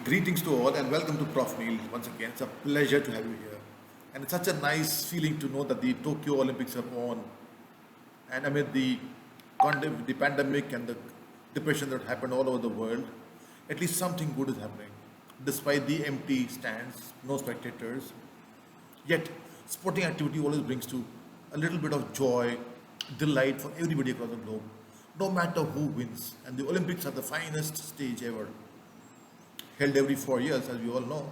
Greetings to all and welcome to Prof. Neil once again. It's a pleasure to have you here. And it's such a nice feeling to know that the Tokyo Olympics are on. And amid the pandemic and the depression that happened all over the world, at least something good is happening. Despite the empty stands, no spectators, yet sporting activity always brings to a little bit of joy, delight for everybody across the globe, no matter who wins. And the Olympics are the finest stage ever, held every 4 years, as we all know.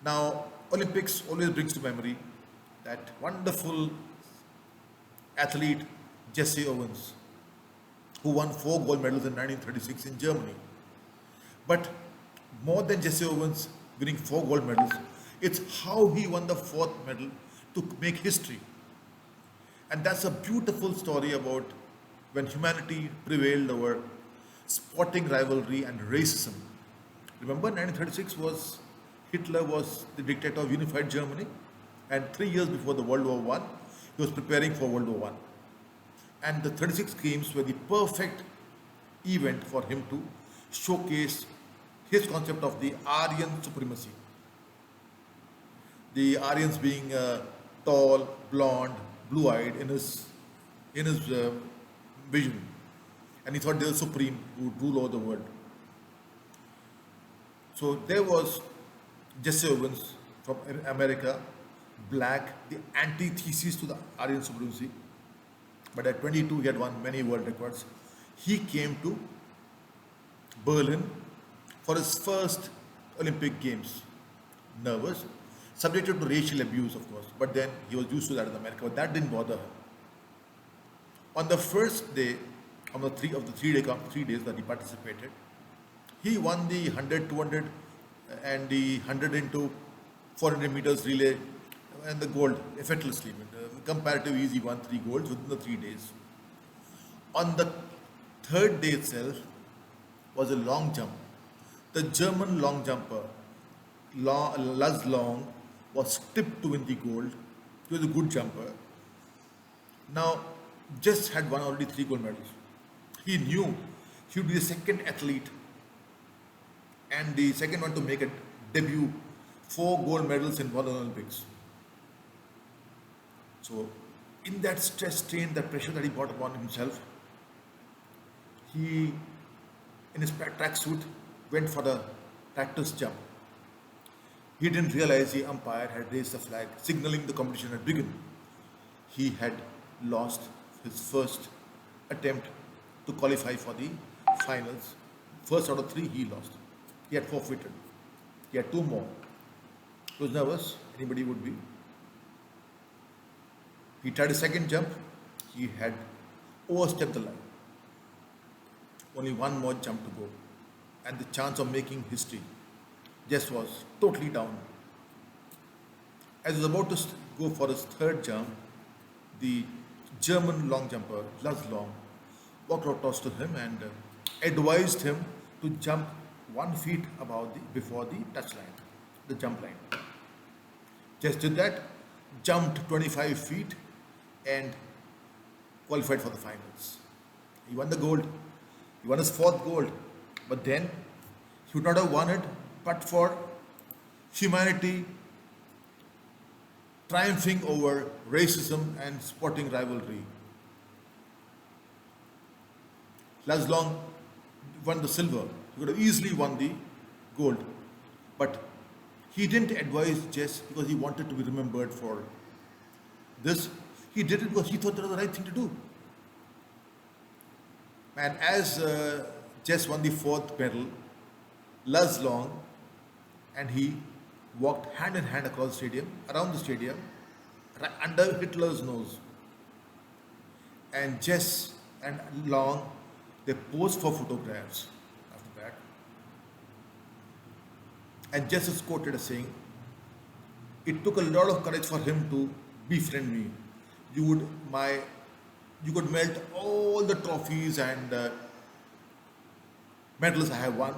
Now, Olympics always brings to memory that wonderful athlete Jesse Owens, who won 4 gold medals in 1936 in Germany. But more than Jesse Owens winning 4 gold medals, it's how he won the fourth medal to make history. And that's a beautiful story about when humanity prevailed over sporting rivalry and racism. Remember, 1936 was Hitler was the dictator of unified Germany, and 3 years before the World War One, he was preparing for World War One. And the 36 games were the perfect event for him to showcase his concept of the Aryan supremacy. The Aryans being tall, blonde, blue-eyed in his vision, and he thought they were supreme who would rule over the world. So there was Jesse Owens from America, black, the antithesis to the Aryan supremacy. But at 22, he had won many world records. He came to Berlin for his first Olympic Games. Nervous, subjected to racial abuse, of course. But then he was used to that in America. But that didn't bother him. On the first day, on the 3 days that he participated, he won the 100, 200, and the 100 into 400 meters relay and the gold effortlessly. Comparatively easy, won 3 golds within the 3 days. On the third day itself was a long jump. The German long jumper, Luz Long, was tipped to win the gold. He was a good jumper. Now, just had won already 3 gold medals. He knew he would be the second athlete and the second one to make a debut, 4 gold medals in one Olympics. So, in that stress, strain, that pressure that he brought upon himself, he, in his tracksuit, went for the practice jump. He didn't realize the umpire had raised the flag, signaling the competition had begun. He had lost his first attempt to qualify for the finals. First out of 3, he lost. He had forfeited. He had 2 more. He was nervous, anybody would be. He tried a second jump. He had overstepped the line. Only 1 more jump to go. And the chance of making history just was totally down. As he was about to go for his third jump, the German long jumper, Luz Long, walked across to him and advised him to jump 1 feet before the touch line, the jump line. Just did that, jumped 25 feet and qualified for the finals. He won the gold. He won his 4th gold. But then he would not have won it but for humanity triumphing over racism and sporting rivalry. Luz Long won the silver. He could have easily won the gold. But he didn't advise Jess because he wanted to be remembered for this. He did it because he thought that was the right thing to do. And as Jess won the 4th medal, Luz Long and he walked hand in hand across the stadium, around the stadium, under Hitler's nose. And Jess and Long, they posed for photographs after that. And Jess is quoted as saying, "It took a lot of courage for him to befriend me. You would you could melt all the trophies and medals I have won,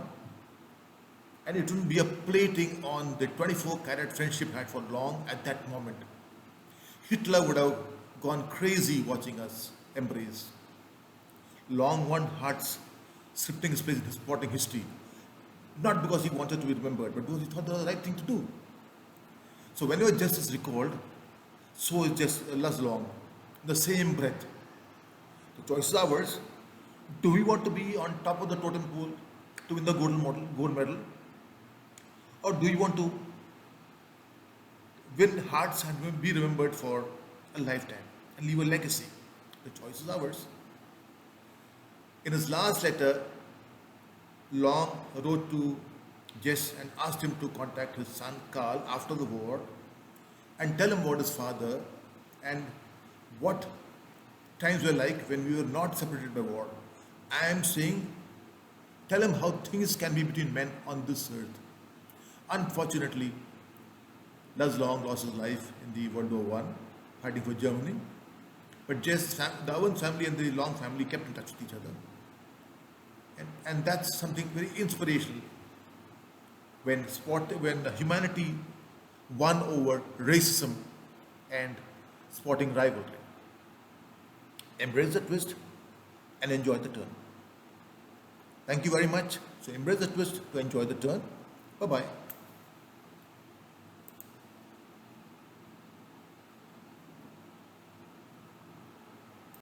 and it wouldn't be a plating on the 24-carat friendship I had for long at that moment. Hitler would have gone crazy watching us embrace. Long won hearts scripting his place in sporting history. not because he wanted to be remembered, but because he thought that was the right thing to do. So whenever justice is recalled, so is just Luz Long, the same breath. The choice is ours. Do we want to be on top of the totem pole to win the gold medal, or do we want to win hearts and be remembered for a lifetime and leave a legacy? The choice is ours. In his last letter, Long wrote to Jess and asked him to contact his son Carl after the war and tell him about his father and what times were like when we were not separated by war. I am saying, tell him how things can be between men on this earth. Unfortunately, Luz Long lost his life in the World War I, fighting for Germany. But Jess, the Owens family and the Long family kept in touch with each other. And that's something very inspirational when humanity won over racism and sporting rivalry. Embrace the twist and enjoy the turn. Thank you very much. So embrace the twist to enjoy the turn. Bye-bye.